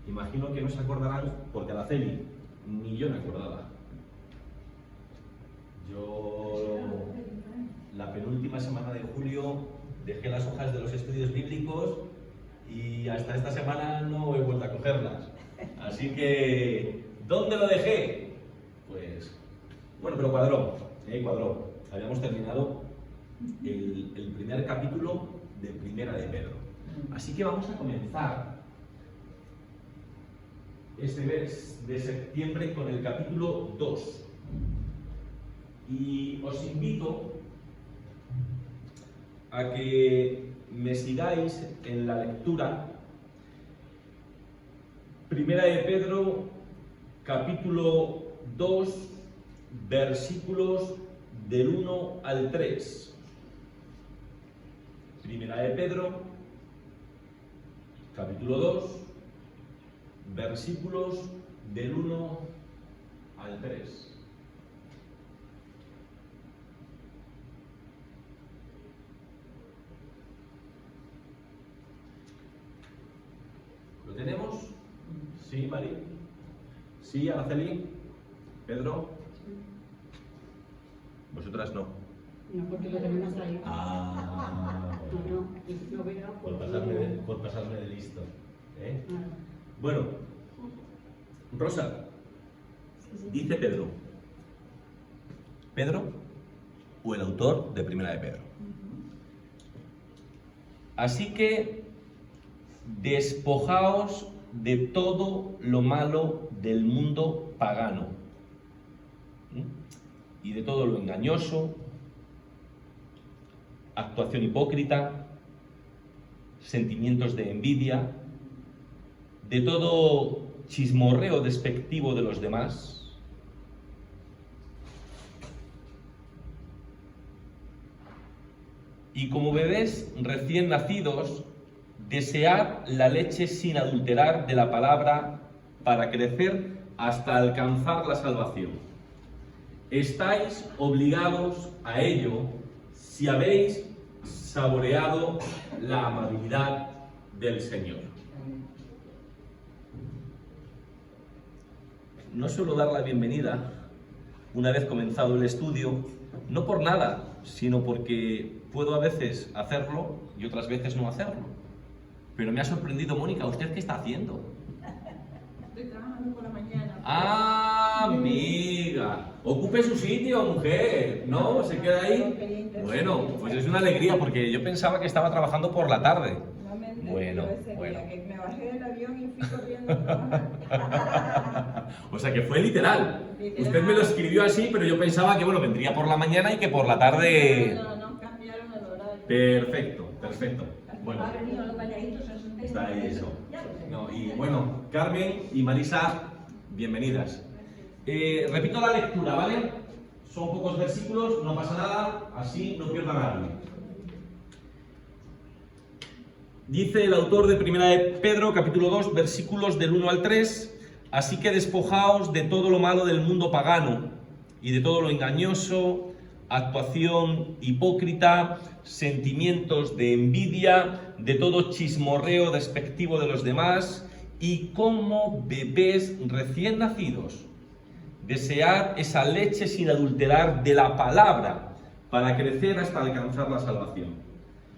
Imagino que no se acordarán, porque Araceli, ni yo me acordaba. Yo, la penúltima semana de julio, dejé las hojas de los estudios bíblicos y hasta esta semana no he vuelto a cogerlas. Así que, ¿dónde lo dejé? Pues, bueno, pero cuadró. Habíamos terminado el primer capítulo de Primera de Pedro. Así que vamos a comenzar este mes de septiembre con el capítulo 2. Y os invito a que me sigáis en la lectura. Primera de Pedro, capítulo 2, versículos del 1 al 3. Primera de Pedro, capítulo 2, versículos del 1 al 3. ¿Lo tenemos? ¿Sí, Mari? ¿Sí, Araceli? ¿Pedro? ¿Vosotras no? No, porque lo tenemos ahí. Bueno. No veo Por pasarme de listo. ¿Eh? Ah. Bueno, Rosa, dice Pedro. ¿Pedro o el autor de Primera de Pedro? Así que despojaos de todo lo malo del mundo pagano y de todo lo engañoso, actuación hipócrita, sentimientos de envidia, de todo chismorreo despectivo de los demás. Y como bebés recién nacidos, desead la leche sin adulterar de la palabra para crecer hasta alcanzar la salvación. Estáis obligados a ello si habéis saboreado la amabilidad del Señor. No suelo dar la bienvenida una vez comenzado el estudio, no por nada, sino porque puedo a veces hacerlo y otras veces no hacerlo. Pero me ha sorprendido, Mónica, ¿usted qué está haciendo? Estoy trabajando por la mañana. ¡Ah, amiga! Ocupe su sitio, mujer. ¿No? ¿Se queda ahí? Bueno, pues es una alegría porque yo pensaba que estaba trabajando por la tarde. Bueno. Que me bajé del avión y fui corriendo a trabajar. O sea que fue literal. Usted me lo escribió así, pero yo pensaba que, bueno, vendría por la mañana y que por la tarde... No, cambiaron el horario. Perfecto. Bueno, Ha venido los calladitos a su está ahí eso. No, y bueno, Carmen y Marisa, bienvenidas. Repito la lectura, ¿vale? Son pocos versículos, no pasa nada, así no pierda nadie. Dice el autor de Primera de Pedro, capítulo 2, versículos del 1 al 3, así que despojaos de todo lo malo del mundo pagano y de todo lo engañoso, actuación hipócrita, sentimientos de envidia, de todo chismorreo despectivo de los demás, y como bebés recién nacidos, desead esa leche sin adulterar de la palabra para crecer hasta alcanzar la salvación.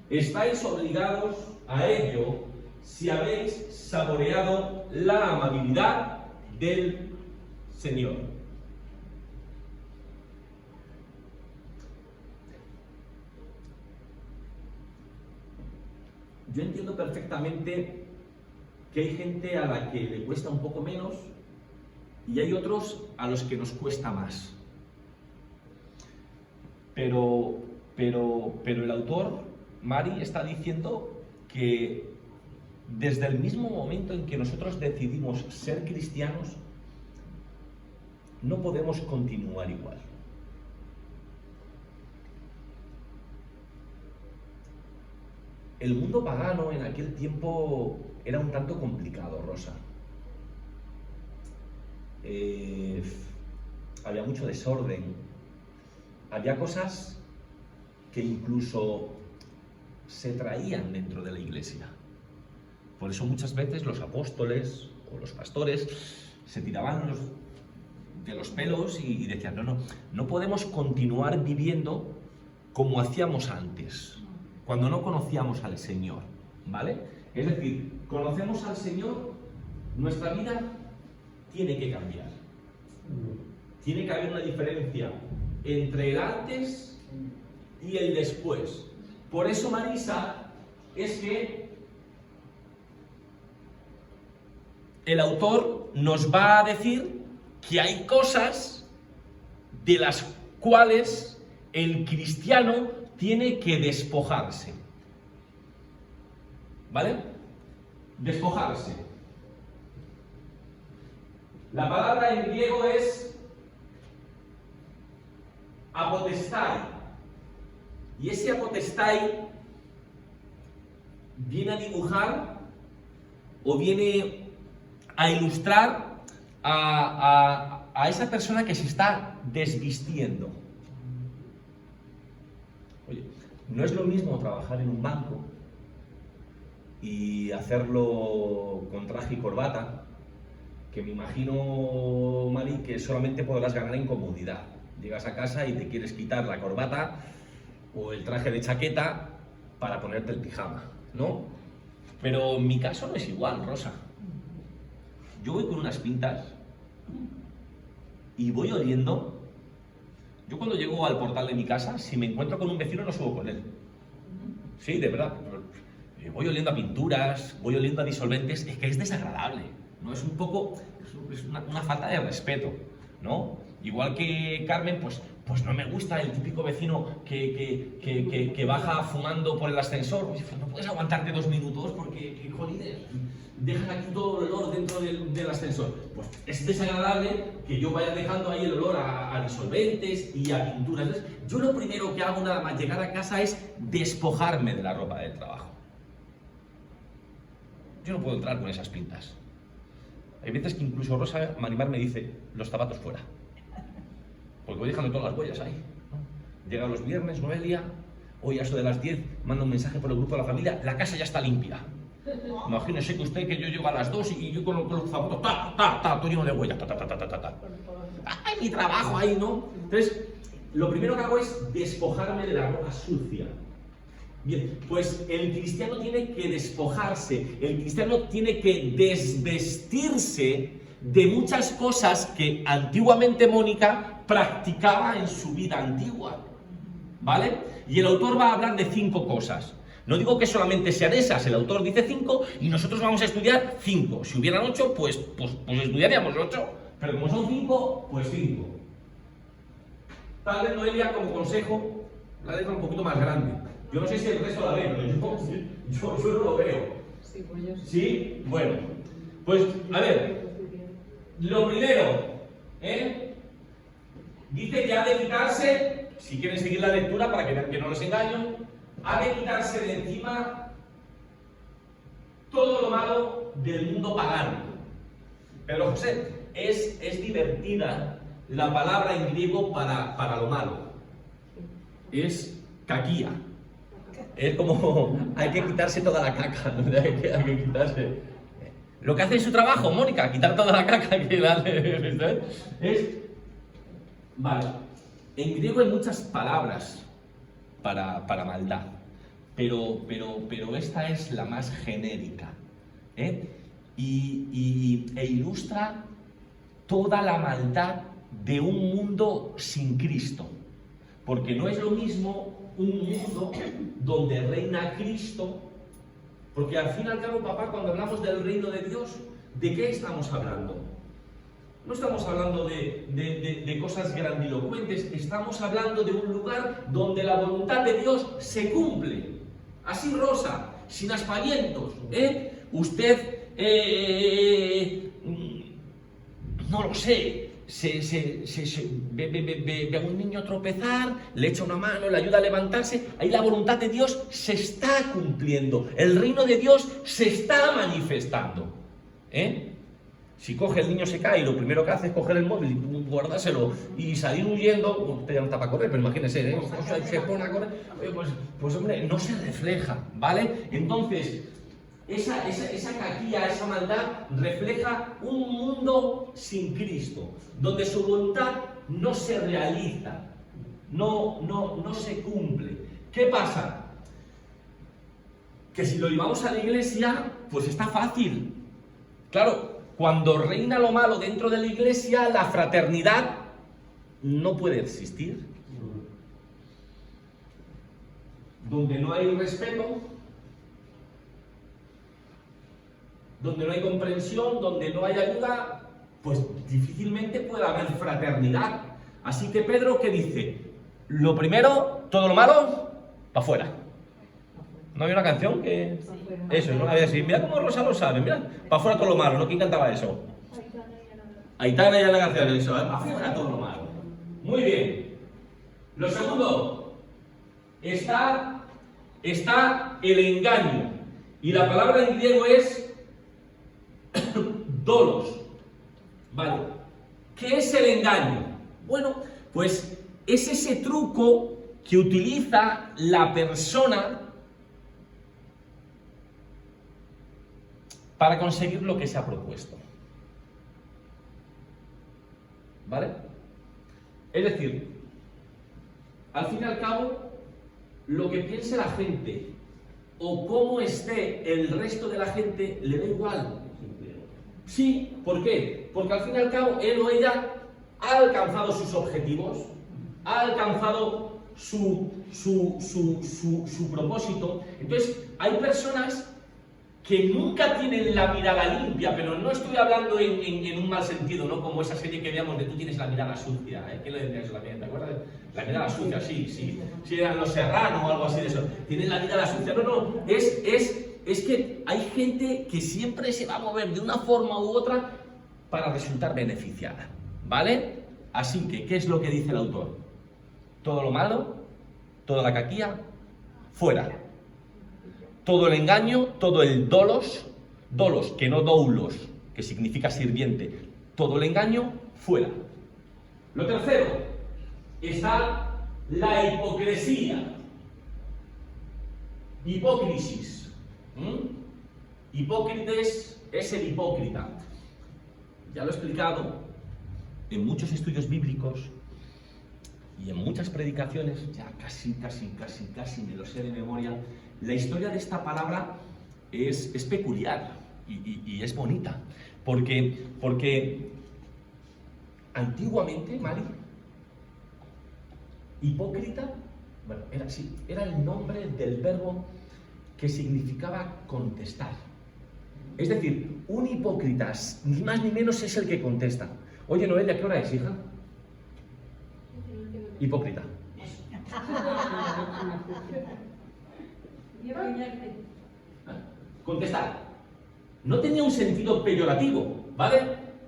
Estáis obligados a ello si habéis saboreado la amabilidad del Señor. Yo entiendo perfectamente que hay gente a la que le cuesta un poco menos y hay otros a los que nos cuesta más. Pero el autor, Mari, está diciendo que desde el mismo momento en que nosotros decidimos ser cristianos, no podemos continuar igual. El mundo pagano en aquel tiempo era un tanto complicado, Rosa. Había mucho desorden. Había cosas que incluso se traían dentro de la iglesia. Por eso muchas veces los apóstoles o los pastores, se tiraban de los pelos y decían, no podemos continuar viviendo como hacíamos antes, cuando no conocíamos al Señor, ¿vale? Es decir, conocemos al Señor, nuestra vida tiene que cambiar. Tiene que haber una diferencia entre el antes y el después. Por eso, Marisa, es que el autor nos va a decir que hay cosas de las cuales el cristiano tiene que despojarse. ¿Vale? Despojarse. La palabra en griego es apotestai. Y ese apotestai viene a dibujar o viene a ilustrar a esa persona que se está desvistiendo. Oye, no es lo mismo trabajar en un banco y hacerlo con traje y corbata, que me imagino, Mari, que solamente podrás ganar en comodidad. Llegas a casa y te quieres quitar la corbata o el traje de chaqueta para ponerte el pijama, ¿no? Pero mi caso no es igual, Rosa. Yo voy con unas pintas y voy oliendo. Yo cuando llego al portal de mi casa, si me encuentro con un vecino no subo con él. Sí, de verdad. Voy oliendo a pinturas, voy oliendo a disolventes, es que es desagradable, ¿no? Es un poco, es una falta de respeto, ¿no? Igual que Carmen, pues no me gusta el típico vecino que baja fumando por el ascensor. Pues no puedes aguantarte 2 minutos porque, jolines, dejan aquí todo el olor dentro del ascensor. Pues es desagradable que yo vaya dejando ahí el olor a disolventes y a pinturas. Entonces, yo lo primero que hago nada más llegar a casa es despojarme de la ropa del trabajo. Yo no puedo entrar con esas pintas. Hay veces que incluso Rosa Marimar me dice, los zapatos fuera. Porque voy dejando todas las huellas ahí, ¿no? Llega los viernes, Noelia, hoy a eso de las 10, manda un mensaje por el grupo de la familia, la casa ya está limpia. Imagínese que usted que yo llego a las 2 y yo con los zapatos, todo lleno de huellas, ¡ay, mi trabajo ahí, ¿no? Entonces, lo primero que hago es despojarme de la ropa sucia. Bien, pues el cristiano tiene que despojarse, el cristiano tiene que desvestirse de muchas cosas que antiguamente Mónica practicaba en su vida antigua, ¿vale? Y el autor va a hablar de 5 cosas. No digo que solamente sean esas, el autor dice 5 y nosotros vamos a estudiar 5. Si hubieran 8, pues estudiaríamos 8, pero como son 5, pues 5. Tal vez Noelia, como consejo, la deja un poquito más grande. Yo no sé si el resto la ve, pero yo no lo veo. Sí, pues yo sí. ¿Sí? Bueno, pues a ver, lo primero, dice que ha de quitarse, si quieren seguir la lectura para que vean que no les engaño, ha de quitarse de encima todo lo malo del mundo pagano. Pero José, es divertida la palabra en griego para lo malo. Es caquía. Es como, hay que quitarse toda la caca, ¿no? hay que quitarse. Lo que hace en su trabajo, Mónica, quitar toda la caca que dale, ¿sabes? Vale, en griego hay muchas palabras para maldad, pero esta es la más genérica, e ilustra toda la maldad de un mundo sin Cristo, porque no es lo mismo un mundo donde reina Cristo, porque al fin y al cabo, papá, cuando hablamos del reino de Dios, ¿de qué estamos hablando? No estamos hablando de cosas grandilocuentes, estamos hablando de un lugar donde la voluntad de Dios se cumple. Así, Rosa, sin aspavientos, Usted, no lo sé, ve a un niño tropezar, le echa una mano, le ayuda a levantarse, ahí la voluntad de Dios se está cumpliendo, el reino de Dios se está manifestando. Si coge el niño se cae y lo primero que hace es coger el móvil y guardárselo y salir huyendo, usted ya no está para correr, pero imagínese, se pone a correr, pues hombre, no se refleja, ¿vale? Entonces, esa caquía, esa maldad, refleja un mundo sin Cristo, donde su voluntad no se realiza, no se cumple. ¿Qué pasa? Que si lo llevamos a la iglesia, pues está fácil. Claro, cuando reina lo malo dentro de la iglesia, la fraternidad no puede existir. Donde no hay respeto, donde no hay comprensión, donde no hay ayuda, pues difícilmente puede haber fraternidad. Así que Pedro, ¿qué dice? Lo primero, todo lo malo, para afuera. ¿No había una canción que...? Eso, ¿no? Había así, mira cómo Rosa lo sabe, mira, para afuera todo lo malo, ¿no? ¿Quién cantaba eso? Aitana y Ana García, eso, para afuera todo lo malo. Muy bien. Lo segundo, está el engaño. Y la palabra en griego es dolos. Vale. ¿Qué es el engaño? Bueno, pues es ese truco que utiliza la persona para conseguir lo que se ha propuesto. ¿Vale? Es decir, al fin y al cabo, lo que piense la gente o cómo esté el resto de la gente le da igual. Sí, ¿por qué? Porque al fin y al cabo él o ella ha alcanzado sus objetivos, ha alcanzado su propósito. Entonces, hay personas que nunca tienen la mirada limpia, pero no estoy hablando en un mal sentido, ¿no? Como esa serie que veíamos de tú tienes la mirada sucia, ¿eh? ¿Qué le decías a la mirada? ¿Te acuerdas? La mirada sucia, sí, eran los Serrano o algo así de eso. Tienen la mirada sucia. No, es que hay gente que siempre se va a mover de una forma u otra para resultar beneficiada, ¿vale? Así que, ¿qué es lo que dice el autor? Todo lo malo, toda la caquía, fuera. Todo el engaño, todo el dolos, que no doulos, que significa sirviente, todo el engaño, fuera. Lo tercero, está la hipocresía. Hipócrisis. Hipócrites es el hipócrita. Ya lo he explicado en muchos estudios bíblicos y en muchas predicaciones, ya casi me lo sé de memoria. La historia de esta palabra es peculiar y es bonita, porque antiguamente, Mari, hipócrita, bueno, era el nombre del verbo que significaba contestar. Es decir, un hipócrita, ni más ni menos, es el que contesta. Oye, Noelia, ¿qué hora es, hija? Hipócrita. Contestar. No tenía un sentido peyorativo, ¿vale?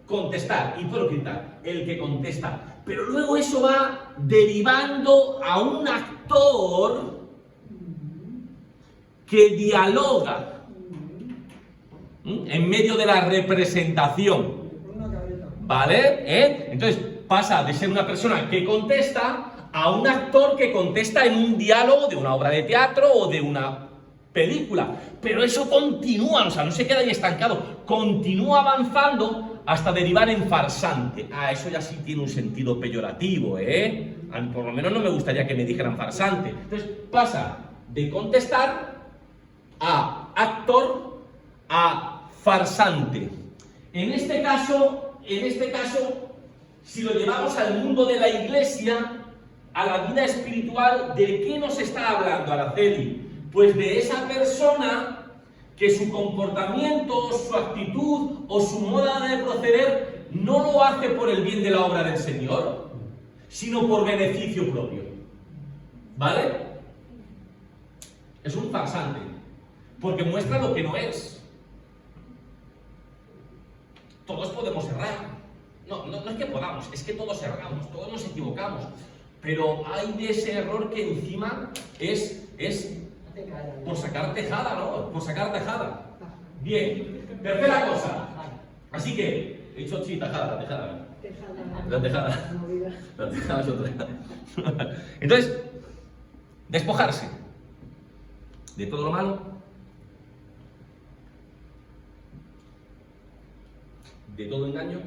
Contestar, hipócrita, el que contesta. Pero luego eso va derivando a un actor que dialoga en medio de la representación, ¿vale? Entonces pasa de ser una persona que contesta a un actor que contesta en un diálogo de una obra de teatro o de una película. Pero eso continúa, o sea, no se queda ahí estancado, continúa avanzando hasta derivar en farsante. Eso ya sí tiene un sentido peyorativo, ¿eh? Por lo menos no me gustaría que me dijeran farsante. Entonces pasa de contestar a actor a farsante. En este caso, si lo llevamos al mundo de la iglesia, a la vida espiritual, ¿de qué nos está hablando Araceli? Pues de esa persona que su comportamiento, su actitud o su moda de proceder no lo hace por el bien de la obra del Señor, sino por beneficio propio. ¿Vale? Es un farsante, porque muestra lo que no es. Todos podemos errar. No es que podamos, es que todos erramos, todos nos equivocamos. Pero hay de ese error que encima es por sacar tejada, ¿no? Por sacar tejada. Bien, tercera cosa. Así que, he dicho sí, tajada, la tejada. La tejada. La tejada es otra. Entonces, despojarse de todo lo malo, de todo engaño,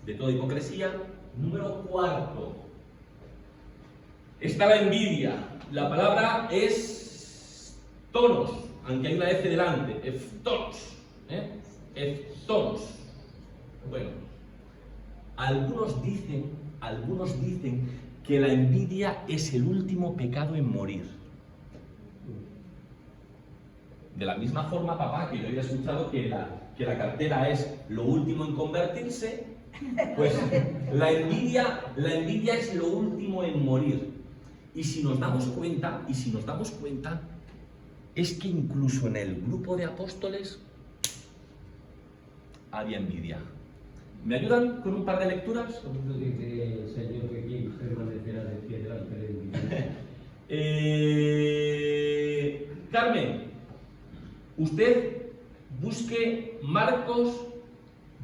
de toda hipocresía. Número 4. Está la envidia. La palabra es tonos, aunque hay una F delante. Eftonos. Eftonos. Bueno, algunos dicen que la envidia es el último pecado en morir. De la misma forma, papá, que yo había escuchado que la cartera es lo último en convertirse, pues la envidia es lo último en morir. Y si nos damos cuenta, es que incluso en el grupo de apóstoles había envidia. ¿Me ayudan con un par de lecturas? ¿Cómo dice el Señor que quien permanecerá de pie delante de mí? Carmen, usted busque Marcos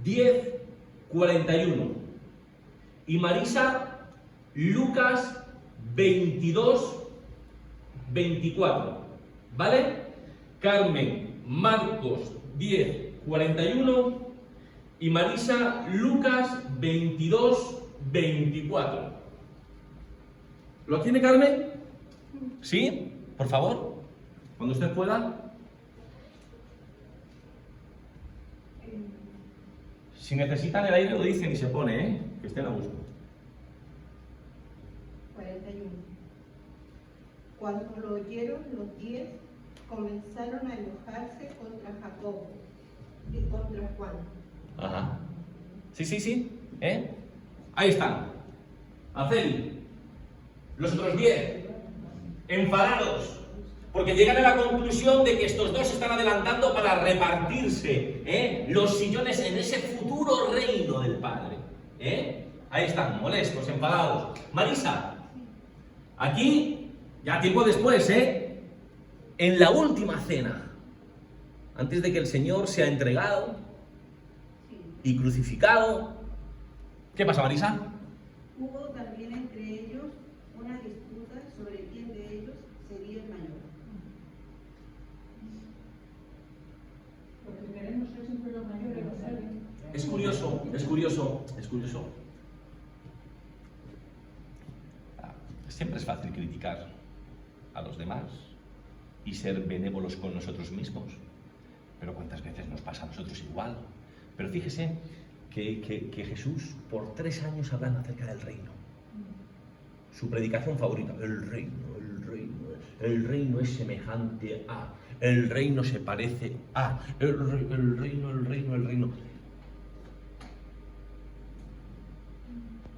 10:41 y Marisa Lucas 22:24, ¿vale? Carmen, Marcos 10:41 y Marisa Lucas 22:24. ¿Lo tiene, Carmen? ¿Sí? Por favor, cuando usted pueda. Si necesitan el aire lo dicen y se pone, ¿eh? Que estén a gusto. 41. Cuando lo oyeron los 10, comenzaron a enojarse contra Jacobo y contra Juan. Ajá. Sí. Ahí están. Aceli. Los otros 10. Enfadados. Porque llegan a la conclusión de que estos dos están adelantando para repartirse los sillones en ese futuro reino del Padre. Ahí están, molestos, enfadados. Marisa, aquí, ya tiempo después, en la última cena, antes de que el Señor sea entregado y crucificado. ¿Qué pasa, Marisa? Hubo también entre ellos una disputa sobre quién de ellos sería el mayor. Porque queremos ser siempre los mayores, ¿no saben? Es curioso. Siempre es fácil criticar a los demás y ser benévolos con nosotros mismos, pero ¿cuántas veces nos pasa a nosotros igual? Pero fíjese que Jesús por 3 años hablando acerca del reino. Su predicación favorita: el reino es semejante a, el reino se parece a, el reino.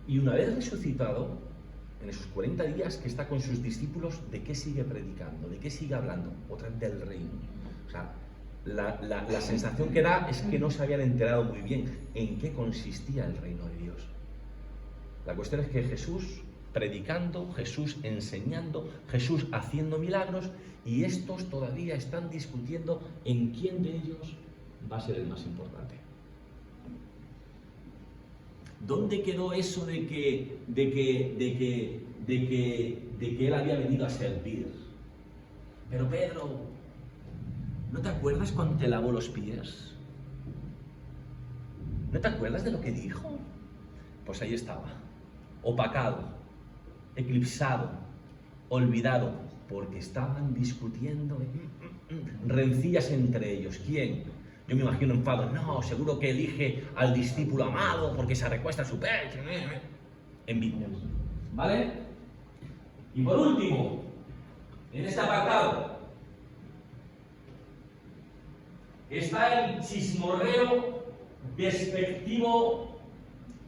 Y una vez resucitado, en esos 40 días que está con sus discípulos, ¿de qué sigue predicando? ¿De qué sigue hablando? Otra vez del reino. O sea, la sensación que da es que no se habían enterado muy bien en qué consistía el reino de Dios. La cuestión es que Jesús predicando, Jesús enseñando, Jesús haciendo milagros, y estos todavía están discutiendo en quién de ellos va a ser el más importante. ¿Dónde quedó eso de que él había venido a servir? Pero Pedro, ¿no te acuerdas cuando te lavó los pies? ¿No te acuerdas de lo que dijo? Pues ahí estaba, opacado, eclipsado, olvidado, porque estaban discutiendo, rencillas entre ellos. ¿Quién? Yo me imagino enfado. No, seguro que elige al discípulo amado porque se recuesta a su pecho. Envidia. ¿Vale? Y por último, en este apartado, está el chismorreo despectivo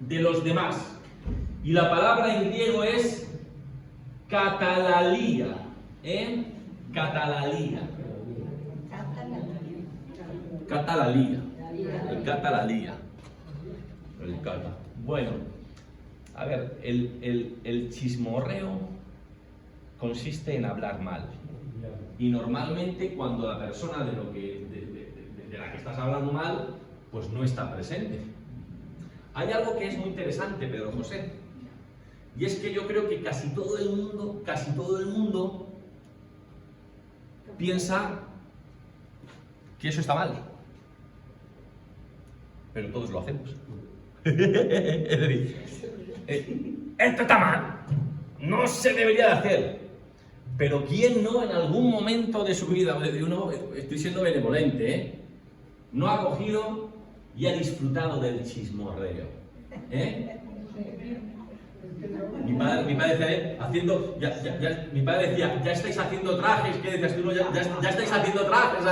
de los demás. Y la palabra en griego es catalalía. Catalalía. El cata. Bueno, a ver, el chismorreo consiste en hablar mal. Y normalmente cuando la persona de la que estás hablando mal, pues no está presente. Hay algo que es muy interesante, Pedro José, y es que yo creo que casi todo el mundo piensa que eso está mal. pero todos lo hacemos. Es decir, esto está mal, no se debería de hacer. Pero ¿quién no en algún momento de su vida, de uno, estoy siendo benevolente, no ha cogido y ha disfrutado del chismorreo? Mi padre decía, haciendo, mi padre decía, ya estáis haciendo trajes, ¿qué decías tú? Ya estáis haciendo trajes,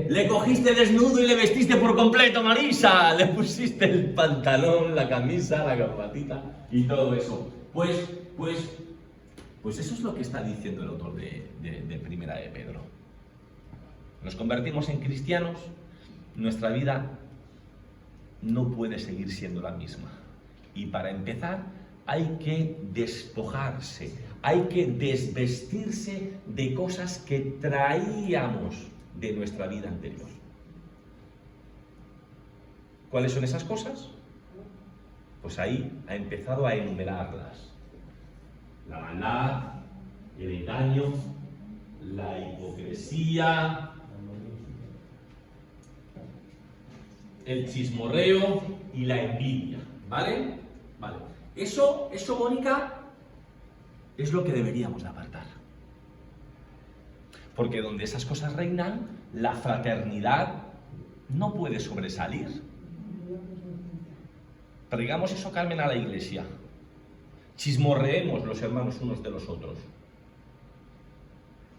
le cogiste desnudo y le vestiste por completo, Marisa. Le pusiste el pantalón, la camisa, la corbatita y todo eso. Pues eso es lo que está diciendo el autor de Primera de Pedro. Nos convertimos en cristianos, nuestra vida no puede seguir siendo la misma. Y para empezar, hay que despojarse, hay que desvestirse de cosas que traíamos de nuestra vida anterior. ¿Cuáles son esas cosas? Pues ahí ha empezado a enumerarlas. La maldad, el engaño, la hipocresía, el chismorreo y la envidia, ¿vale? Vale. Eso, Mónica, es lo que deberíamos de apartar. Porque donde esas cosas reinan, la fraternidad no puede sobresalir. Traigamos eso, Carmen, a la iglesia. Chismorreemos los hermanos unos de los otros.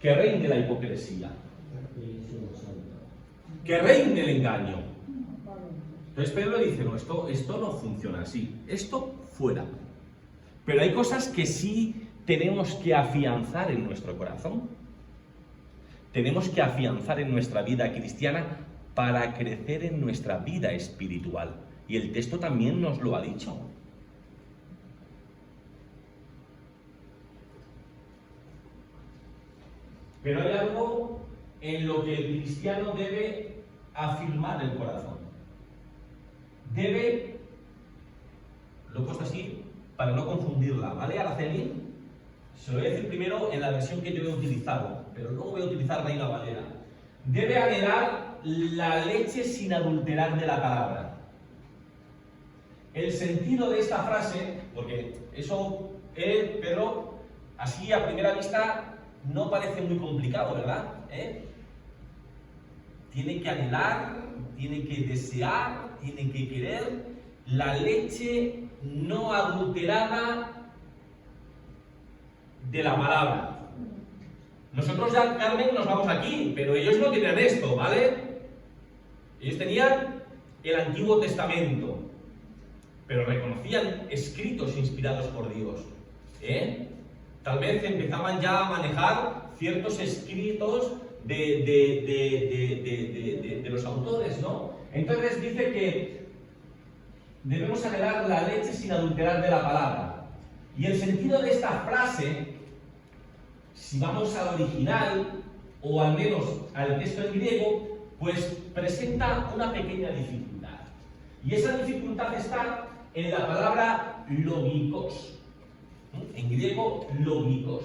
Que reine la hipocresía. Que reine el engaño. Entonces Pedro dice, no, esto no funciona así. Esto fuera. Pero hay cosas que sí tenemos que afianzar en nuestro corazón. Tenemos que afianzar en nuestra vida cristiana para crecer en nuestra vida espiritual. Y el texto también nos lo ha dicho. Pero hay algo en lo que el cristiano debe afirmar el corazón. Debe, lo he puesto así para no confundirla, ¿vale? Araceli, se lo voy a decir primero en la versión que yo he utilizado, pero luego voy a utilizar Reina Valera. Debe anhelar la leche sin adulterar de la palabra. El sentido de esta frase, porque eso, Pedro, así a primera vista no parece muy complicado, ¿verdad? Tiene que anhelar, tiene que desear, tiene que querer la leche no adulterada de la palabra. Nosotros ya, Carmen, nos vamos aquí, pero ellos no tenían esto, ¿vale? Ellos tenían el Antiguo Testamento, pero reconocían escritos inspirados por Dios. Tal vez empezaban ya a manejar ciertos escritos de los autores, ¿no? Entonces dice que debemos anhelar la leche sin adulterar de la palabra. Y el sentido de esta frase, si vamos al original, o al menos al texto en griego, pues presenta una pequeña dificultad. Y esa dificultad está en la palabra logikos. En griego, logikos,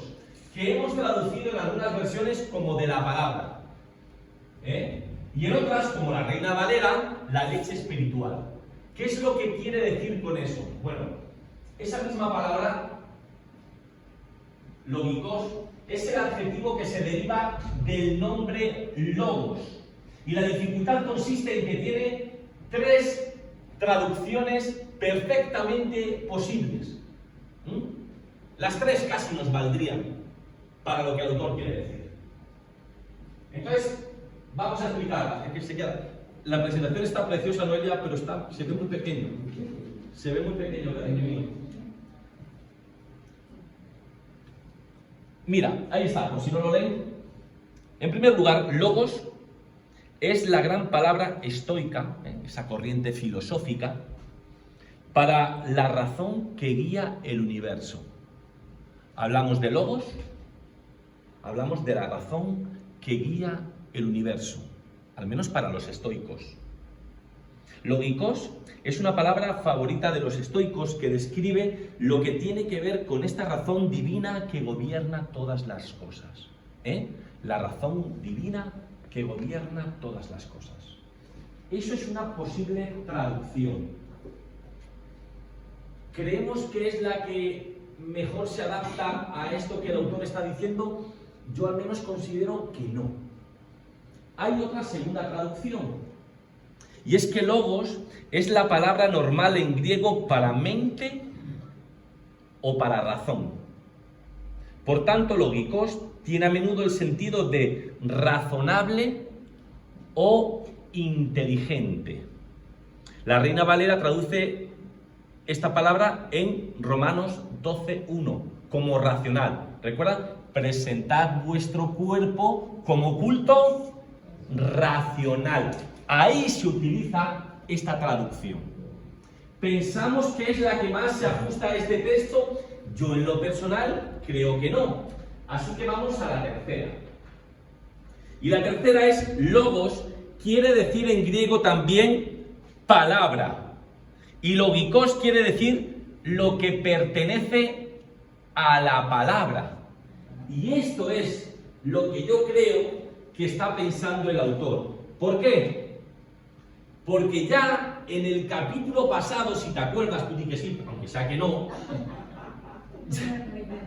que hemos traducido en algunas versiones como de la palabra. Y en otras, como la Reina Valera, la leche espiritual. ¿Qué es lo que quiere decir con eso? Bueno, esa misma palabra, logikos, es el adjetivo que se deriva del nombre logos. Y la dificultad consiste en que tiene 3 traducciones perfectamente posibles. Las 3 casi nos valdrían para lo que el autor quiere decir. Entonces, vamos a explicar. Es que se queda. La presentación está preciosa, Noelia, pero se ve muy pequeño. Se ve muy pequeño, cariño mío. Mira, ahí está, por si no lo leen. En primer lugar, logos es la gran palabra estoica, esa corriente filosófica, para la razón que guía el universo. Hablamos de logos, hablamos de la razón que guía el universo, al menos para los estoicos. Logikos es una palabra favorita de los estoicos que describe lo que tiene que ver con esta razón divina que gobierna todas las cosas. La razón divina que gobierna todas las cosas. Eso es una posible traducción. ¿Creemos que es la que mejor se adapta a esto que el autor está diciendo? Yo al menos considero que no. Hay otra segunda traducción. Y es que logos es la palabra normal en griego para mente o para razón. Por tanto, logikos tiene a menudo el sentido de razonable o inteligente. La Reina Valera traduce esta palabra en Romanos 12:1 como racional. ¿Recuerda? Presentad vuestro cuerpo como culto racional. Ahí se utiliza esta traducción. ¿Pensamos que es la que más se ajusta a este texto? Yo en lo personal creo que no. Así que vamos a la tercera. Y la tercera es logos, quiere decir en griego también palabra. Y logikos quiere decir lo que pertenece a la palabra. Y esto es lo que yo creo que está pensando el autor. ¿Por qué? Porque ya en el capítulo pasado, si te acuerdas, tú di que sí, aunque sea que no,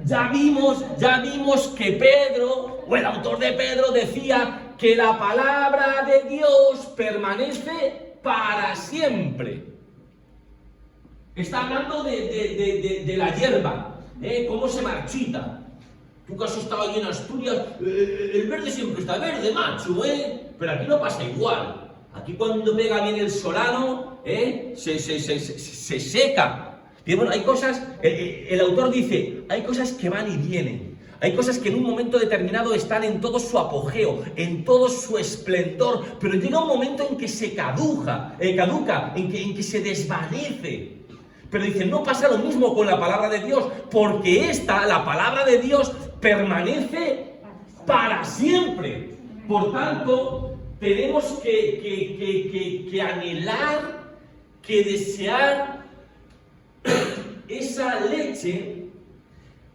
ya vimos que Pedro, o el autor de Pedro, decía que la palabra de Dios permanece para siempre. Está hablando de la hierba, cómo se marchita. Tú que has estado allí en Asturias, el verde siempre está verde, macho, pero aquí no pasa igual. Aquí cuando pega bien el solano, se seca. Y bueno, hay cosas, el autor dice, hay cosas que van y vienen. Hay cosas que en un momento determinado están en todo su apogeo, en todo su esplendor, pero llega un momento en que se caduca, en que se desvanece. Pero dice, no pasa lo mismo con la palabra de Dios, porque la palabra de Dios, permanece para siempre. Por tanto, tenemos que anhelar, que desear esa leche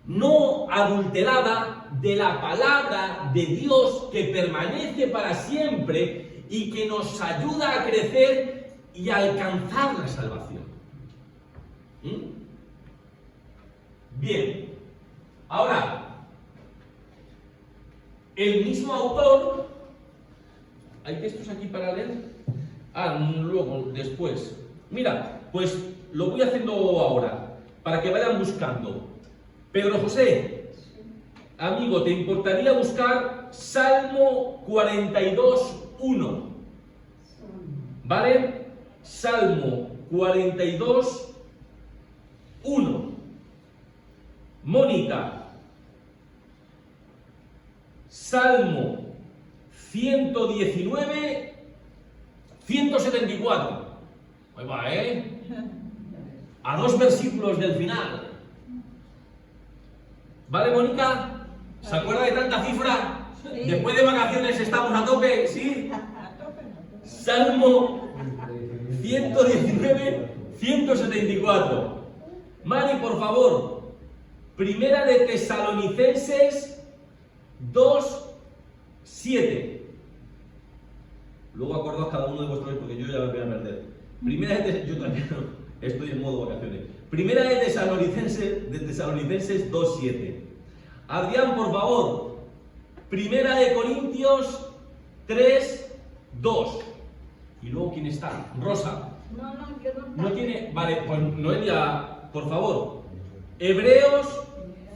no adulterada de la palabra de Dios que permanece para siempre y que nos ayuda a crecer y a alcanzar la salvación. Bien, ahora, el mismo autor, ¿hay textos aquí para leer? Luego, después. Mira, pues lo voy haciendo ahora, para que vayan buscando. Pedro José, amigo, ¿te importaría buscar Salmo 42:1? ¿Vale? Salmo 42:1. Mónica, Salmo 119:174. Ahí va, a 2 versículos del final. ¿Vale, Mónica? ¿Se acuerda de tanta cifra? Sí. Después de vacaciones estamos a tope, ¿sí? Salmo 119:174. Mari, por favor. Primera de Tesalonicenses 2:7. Luego acordaos cada uno de vosotros porque yo ya me voy a perder. Yo también estoy en modo vacaciones. Primera de Tesalonicenses 2:7. Adrián, por favor. Primera de Corintios 3:2. Y luego, ¿quién está? Rosa. No, yo no. No tiene. Vale, pues Noelia, por favor. Hebreos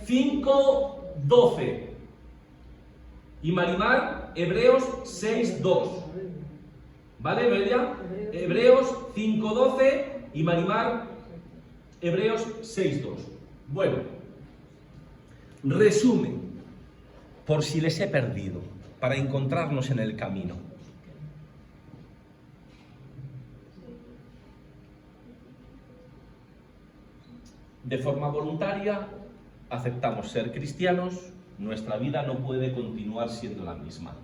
5:12. Y Marimar, Hebreos 6:2. ¿Vale, Noelia? Hebreos 5:12 y Marimar, Hebreos 6:2. Bueno, resumen, por si les he perdido, para encontrarnos en el camino. De forma voluntaria, aceptamos ser cristianos, nuestra vida no puede continuar siendo la misma.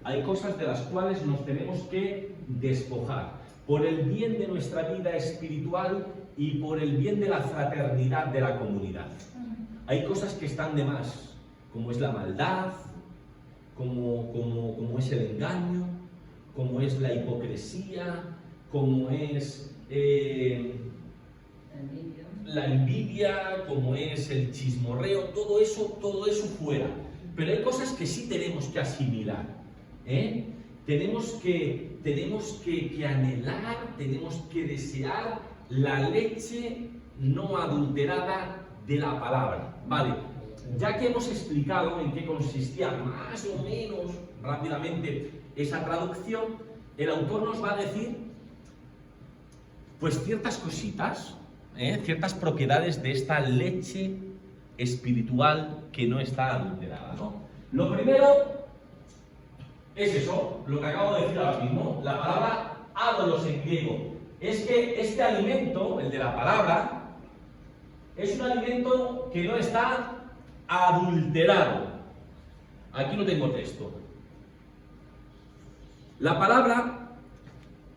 Hay cosas de las cuales nos tenemos que despojar, por el bien de nuestra vida espiritual y por el bien de la fraternidad de la comunidad. Hay cosas que están de más, como es la maldad, como es el engaño, como es la hipocresía, como es la envidia, como es el chismorreo, todo eso fuera. Pero hay cosas que sí tenemos que asimilar, ¿eh? Tenemos que anhelar, tenemos que desear la leche no adulterada de la palabra, ¿vale? Ya que hemos explicado en qué consistía más o menos rápidamente esa traducción, el autor nos va a decir pues ciertas cositas, ciertas propiedades de esta leche espiritual que no está adulterada, ¿no? Lo primero es eso, lo que acabo de decir ahora mismo, la palabra adolos en griego. Es que este alimento, el de la palabra, es un alimento que no está adulterado. Aquí no tengo texto. La palabra,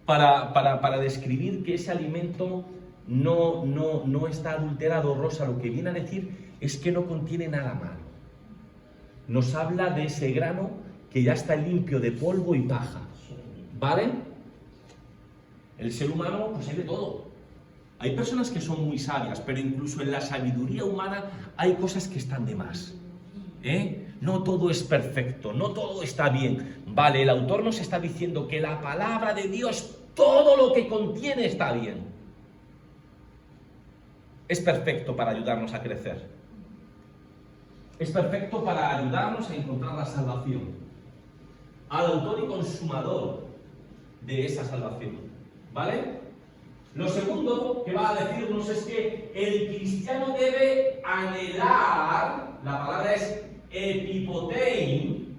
para describir que ese alimento no está adulterado, Rosa, lo que viene a decir es que no contiene nada malo. Nos habla de ese grano que ya está limpio de polvo y paja, ¿vale? El ser humano, pues hay de todo. Hay personas que son muy sabias, pero incluso en la sabiduría humana hay cosas que están de más, ¿eh? No todo es perfecto, no todo está bien. Vale, el autor nos está diciendo que la palabra de Dios, todo lo que contiene está bien. Es perfecto para ayudarnos a crecer. Es perfecto para ayudarnos a encontrar la salvación. Al autor y consumador de esa salvación, ¿vale? Lo segundo que va a decirnos es que el cristiano debe anhelar, la palabra es epipotein,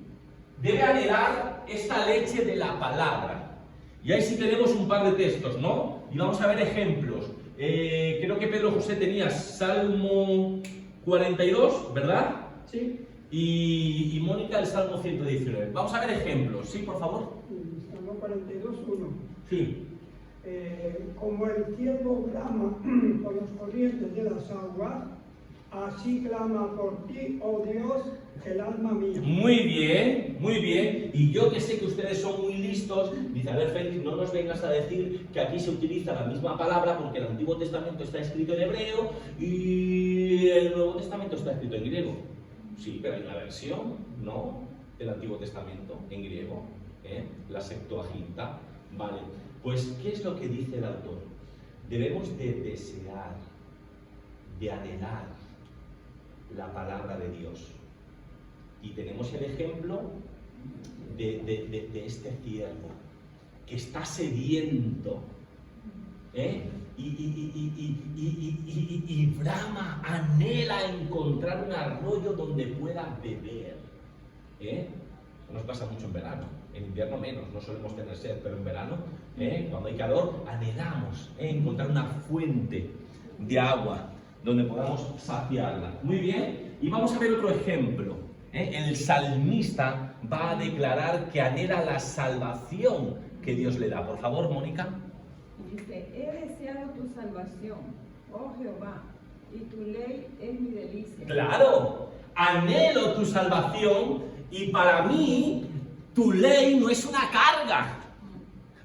debe anhelar esta leche de la palabra. Y ahí sí tenemos un par de textos, ¿no? Y vamos a ver ejemplos. Creo que Pedro José tenía Salmo 42, ¿verdad? Sí. Y Mónica el Salmo 119. Vamos a ver ejemplos, ¿sí, por favor? Salmo 42, 1. Sí. Como el ciervo clama por los corrientes de las aguas, así clama por ti, oh Dios, el alma mía. Muy bien, muy bien. Y yo que sé que ustedes son muy listos, dice, a ver, Félix, no nos vengas a decir que aquí se utiliza la misma palabra porque el Antiguo Testamento está escrito en hebreo y el Nuevo Testamento está escrito en griego. Sí, pero hay una versión, ¿no?, del Antiguo Testamento en griego, la Septuaginta. Vale, pues, ¿qué es lo que dice el autor? Debemos de desear, de anhelar la palabra de Dios. Y tenemos el ejemplo de este ciervo que está sediento, y brama, anhela encontrar un arroyo donde pueda beber. Eso nos pasa mucho en verano, en invierno menos, no solemos tener sed, pero en verano, cuando hay calor, anhelamos encontrar una fuente de agua donde podamos saciarla. Muy bien, y vamos a ver otro ejemplo. El salmista va a declarar que anhela la salvación que Dios le da. Por favor, Mónica. Dice, he deseado tu salvación, oh Jehová, y tu ley es mi delicia. Claro, anhelo tu salvación y para mí tu ley no es una carga.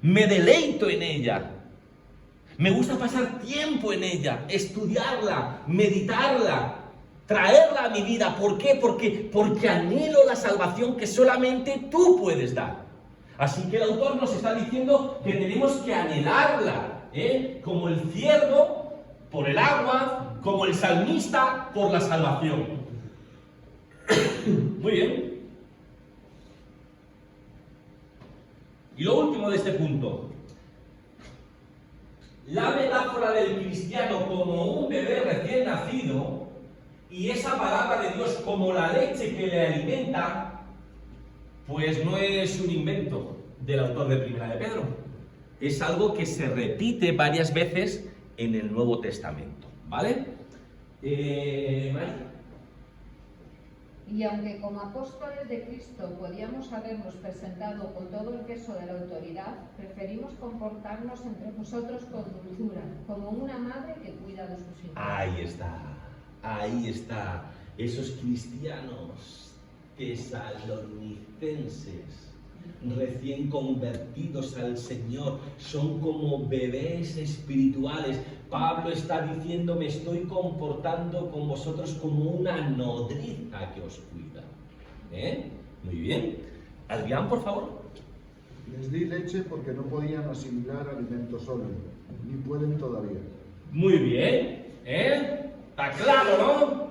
Me deleito en ella. Me gusta pasar tiempo en ella, estudiarla, meditarla, traerla a mi vida. ¿Por qué? Porque anhelo la salvación que solamente tú puedes dar. Así que el autor nos está diciendo que tenemos que anhelarla, como el ciervo por el agua, como el salmista por la salvación. Muy bien. Y lo último de este punto. La metáfora del cristiano como un bebé recién nacido y esa palabra de Dios como la leche que le alimenta, pues no es un invento del autor de Primera de Pedro. Es algo que se repite varias veces en el Nuevo Testamento, ¿vale? María. Y aunque como apóstoles de Cristo podíamos habernos presentado con todo el peso de la autoridad, preferimos comportarnos entre vosotros con dulzura, como una madre que cuida de sus hijos. Ahí está, esos cristianos tesalonicenses recién convertidos al Señor, son como bebés espirituales. Pablo está diciendo, me estoy comportando con vosotros como una nodriza que os cuida. Muy bien. Adrián, por favor. Les di leche porque no podían asimilar alimento sólido, ni pueden todavía. Muy bien. Está claro, ¿no?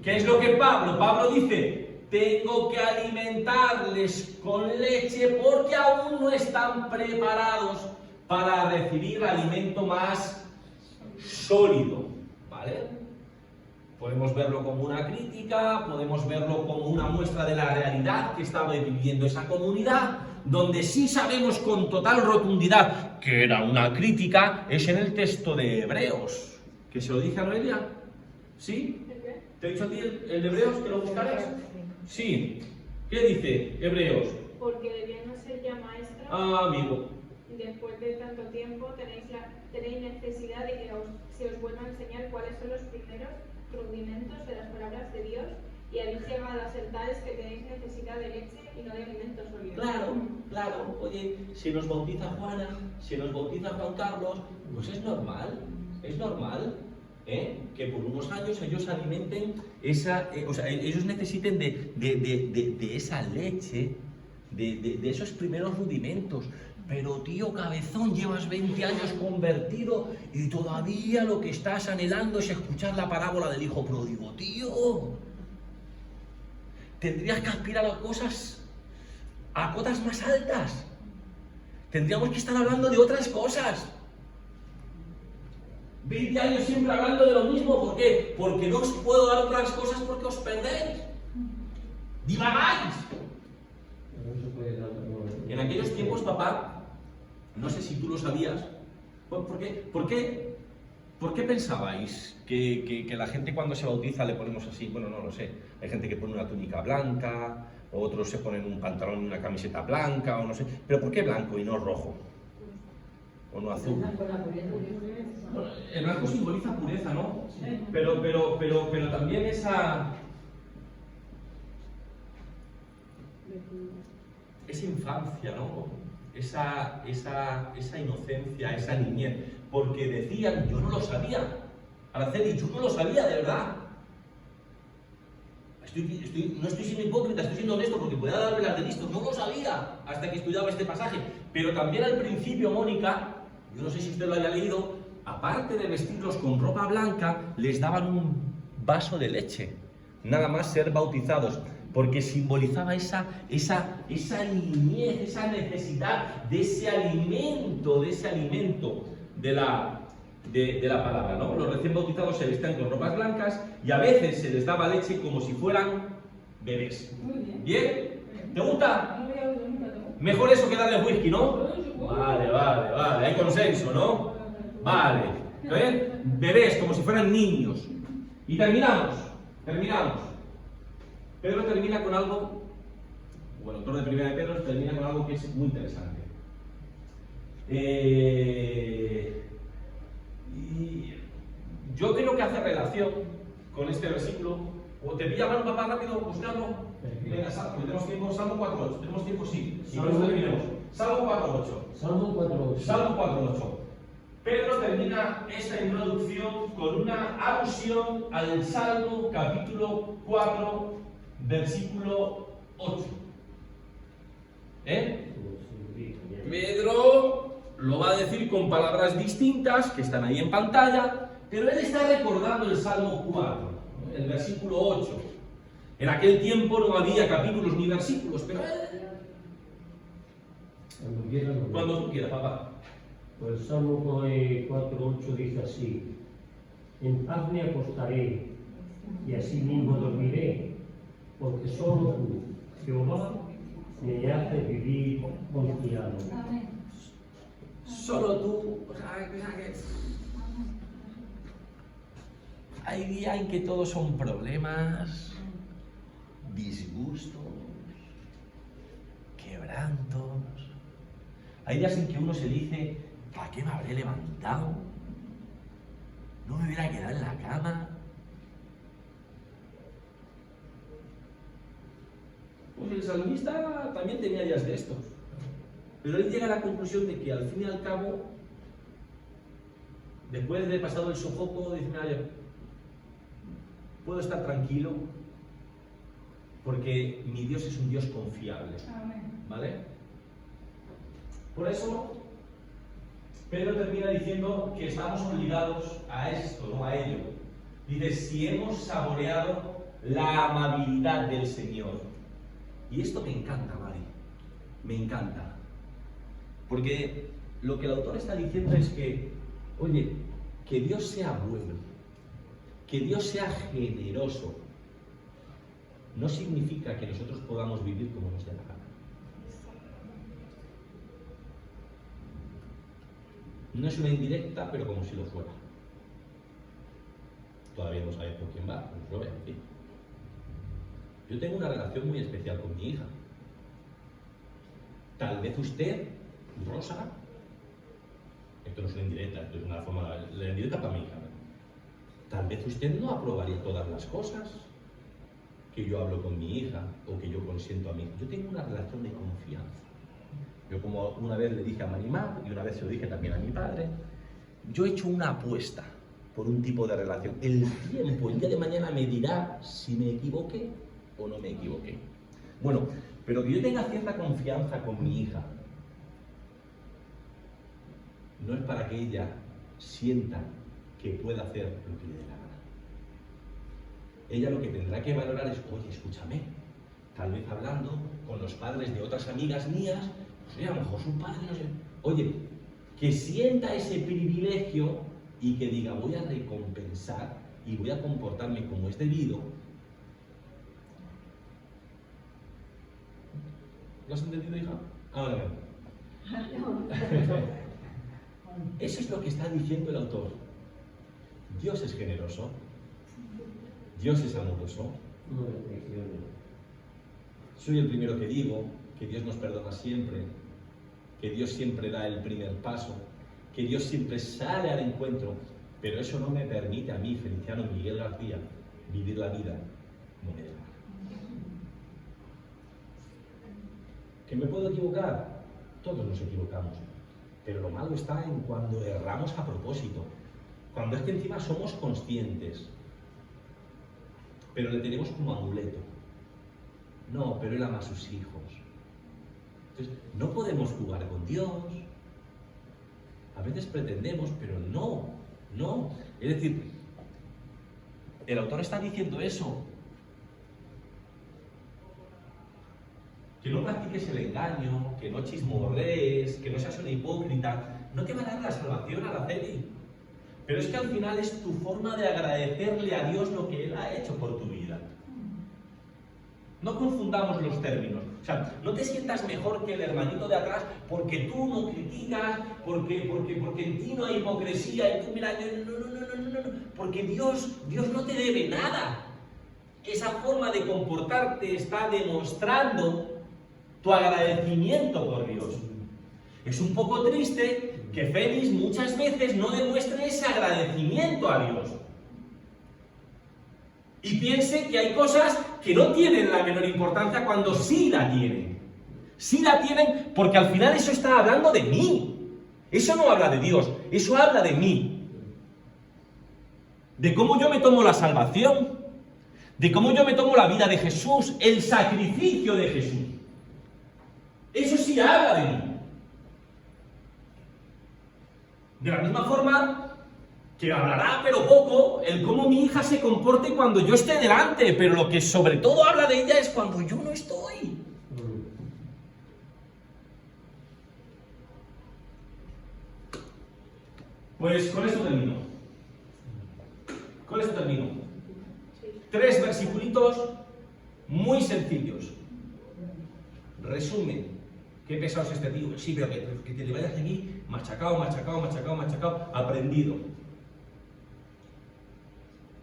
¿Qué es lo que Pablo dice? Tengo que alimentarles con leche porque aún no están preparados para recibir alimento más sólido, ¿vale? Podemos verlo como una crítica, podemos verlo como una muestra de la realidad que estaba viviendo esa comunidad, donde sí sabemos con total rotundidad que era una crítica, es en el texto de Hebreos. ¿Que se lo dije a Noelia? ¿Sí? ¿Te he dicho a ti el de Hebreos que lo buscaras? Sí. ¿Qué dice Hebreos? Porque debiendo ser ya maestros, Amigo. después de tanto tiempo tenéis necesidad de que se os vuelva a enseñar cuáles son los primeros rudimentos de las palabras de Dios, y habéis llegado a ser tales que tenéis necesidad de leche y no de alimento sólido. Claro. Oye, si nos bautiza Juana, si nos bautiza Juan Carlos, pues es normal, que por unos años ellos alimenten ellos necesiten de esa leche, de esos primeros rudimentos. Pero tío cabezón, llevas 20 años convertido y todavía lo que estás anhelando es escuchar la parábola del hijo pródigo, tío. Tendrías que aspirar a cotas más altas. Tendríamos que estar hablando de otras cosas. 20 años siempre hablando de lo mismo, ¿por qué? Porque no os puedo dar otras cosas porque os perdéis. Divagáis. En aquellos tiempos, papá, no sé si tú lo sabías, ¿por qué pensabais que la gente cuando se bautiza le ponemos así? Bueno, no lo sé. Hay gente que pone una túnica blanca, otros se ponen un pantalón y una camiseta blanca, o no sé. ¿Pero por qué blanco y no rojo? ¿O no azul? Bueno, el blanco simboliza pureza, ¿no? Pero también esa infancia, ¿no? Esa inocencia, esa niñez. Porque decían, yo no lo sabía, Araceli, yo no lo sabía de verdad. No estoy siendo hipócrita, estoy siendo honesto porque podía darme las de listo, no lo sabía hasta que estudiaba este pasaje. Pero también al principio, Mónica, yo no sé si usted lo haya leído, aparte de vestirlos con ropa blanca, les daban un vaso de leche, nada más ser bautizados, porque simbolizaba esa niñez, esa necesidad de ese alimento de la palabra, ¿no? Los recién bautizados se vestían con ropas blancas y a veces se les daba leche como si fueran bebés. Muy bien. ¿Bien? ¿Te gusta? No había oído nunca, ¿no? Mejor eso que darle whisky, ¿no? Vale, hay consenso, ¿no? Vale. ¿Bien? Bebés, como si fueran niños. Y terminamos. Pedro termina con algo, o el autor de Primera de Pedro termina con algo que es muy interesante. Y yo creo que hace relación con este versículo. ¿O te pilla mano, papá, rápido, buscarlo? Venga, tenemos tiempo, Salmo 4.8. ¿Tenemos tiempo? Sí. Y con eso terminemos. Salmo 4.8. Salmo 4.8. Pedro termina esta introducción con una alusión al Salmo capítulo 4, versículo 8. Pedro lo va a decir con palabras distintas que están ahí en pantalla, pero él está recordando el Salmo 4, el versículo 8. En aquel tiempo no había capítulos ni versículos, pero cuando tú quieras, papá. Pues Salmo 4.8 dice así: en paz me acostaré y así mismo dormiré, porque solo tú, Jehová, me haces vivir confiado. Solo tú, hay días en que todos son problemas, disgustos, quebrantos. Hay días en que uno se dice, ¿para qué me habré levantado? ¿No me hubiera quedado en la cama? Pues el salmista también tenía días de estos. Pero él llega a la conclusión de que al fin y al cabo, después de pasado el sofoco, dice, mira, puedo estar tranquilo porque mi Dios es un Dios confiable. ¿Vale? Por eso, Pedro termina diciendo que estamos obligados a esto, no a ello. Dice, si hemos saboreado la amabilidad del Señor. Y esto me encanta, Mari. Me encanta. Porque lo que el autor está diciendo es que, oye, que Dios sea bueno, que Dios sea generoso, no significa que nosotros podamos vivir como nos dé la gana. No es una indirecta, pero como si lo fuera. Todavía no sabe por quién va, no lo voy a decir. Yo tengo una relación muy especial con mi hija. Tal vez usted, Rosa, esto no es una indirecta, esto es una forma, la indirecta para mi hija. Tal vez usted no aprobaría todas las cosas que yo hablo con mi hija o que yo consiento a mi hija. Yo tengo una relación de confianza. Yo, como una vez le dije a Marimar y una vez se lo dije también a mi padre, yo he hecho una apuesta por un tipo de relación. El tiempo, el día de mañana me dirá si me equivoqué o no me equivoqué. Bueno, pero que yo tenga cierta confianza con mi hija no es para que ella sienta que pueda hacer lo que le dé la gana. Ella lo que tendrá que valorar es, oye, escúchame, tal vez hablando con los padres de otras amigas mías, pues oye, a lo mejor su padre no sé, oye, que sienta ese privilegio y que diga, voy a recompensar y voy a comportarme como es debido. ¿Lo has entendido, hija? Ahora bien. Eso es lo que está diciendo el autor. Dios es generoso. Dios es amoroso. No me traicione. Soy el primero que digo que Dios nos perdona siempre, que Dios siempre da el primer paso, que Dios siempre sale al encuentro, pero eso no me permite a mí, Feliciano Miguel García, vivir la vida como me da la gana. ¿Que me puedo equivocar? Todos nos equivocamos, pero lo malo está en cuando erramos a propósito, cuando es que encima somos conscientes, pero le tenemos como amuleto. No, pero él ama a sus hijos. Entonces, no podemos jugar con Dios. A veces pretendemos, pero no. Es decir, el autor está diciendo eso. Que no practiques el engaño, que no chismorrees, que no seas una hipócrita. No te va a dar la salvación, Araceli. Pero es que al final es tu forma de agradecerle a Dios lo que Él ha hecho por tu vida. No confundamos los términos. O sea, no te sientas mejor que el hermanito de atrás porque tú no criticas, porque en ti no hay hipocresía, y tú, mira, no. Porque Dios no te debe nada. Esa forma de comportarte está demostrando tu agradecimiento por Dios. Es un poco triste que Félix muchas veces no demuestre ese agradecimiento a Dios. Y piense que hay cosas que no tienen la menor importancia cuando sí la tienen. Sí la tienen porque al final eso está hablando de mí. Eso no habla de Dios, eso habla de mí. De cómo yo me tomo la salvación, de cómo yo me tomo la vida de Jesús, el sacrificio de Jesús. Eso sí habla de mí. De la misma forma que hablará, pero poco, el cómo mi hija se comporte cuando yo esté delante, pero lo que sobre todo habla de ella es cuando yo no estoy. Pues con esto termino. Con esto termino. 3 versiculitos muy sencillos. Resumen. Qué pesado es este tío. Sí, pero que te vayas aquí machacado, aprendido.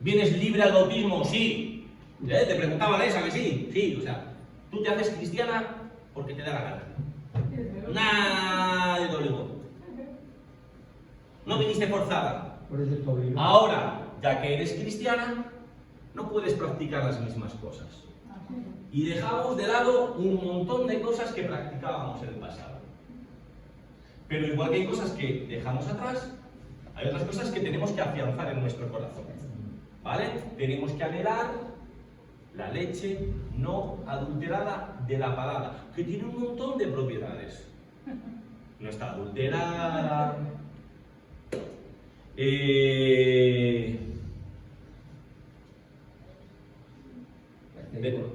¿Vienes libre al bautismo? Sí. Te preguntaban esa, que sí. Sí, o sea, tú te haces cristiana porque te da la gana. Nada de doble voto. No viniste forzada. Por eso está obligado. Ahora, ya que eres cristiana, no puedes practicar las mismas cosas. y dejamos de lado un montón de cosas que practicábamos en el pasado. Pero igual que hay cosas que dejamos atrás, hay otras cosas que tenemos que afianzar en nuestro corazón. ¿Vale? Tenemos que anhelar la leche no adulterada de la palabra, que tiene un montón de propiedades. No está adulterada.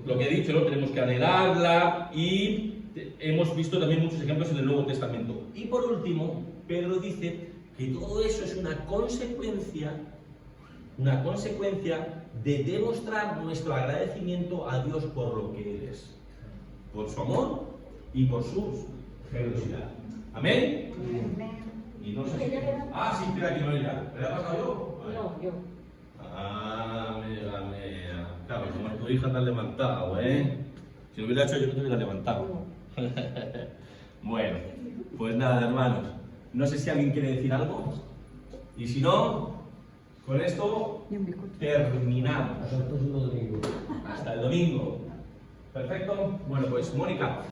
Lo que he dicho, ¿no? Tenemos que anhelarla y hemos visto también muchos ejemplos en el Nuevo Testamento. Y por último, Pedro dice que todo eso es una consecuencia de demostrar nuestro agradecimiento a Dios por lo que Él es, por su amor y por su generosidad. ¿Amén? Y no sé si... Ah, sí, espera, que no era. ¿Le ha pasado yo? Vale. No, yo. Ah, amiga mía. Claro, como tu hija te has levantado, ¿eh? Si lo hubiera hecho yo no te hubiera levantado. Bueno, pues nada, hermanos. No sé si alguien quiere decir algo. Y si no, con esto terminamos. Hasta el próximo domingo. Hasta el domingo. Perfecto. Bueno, pues Mónica.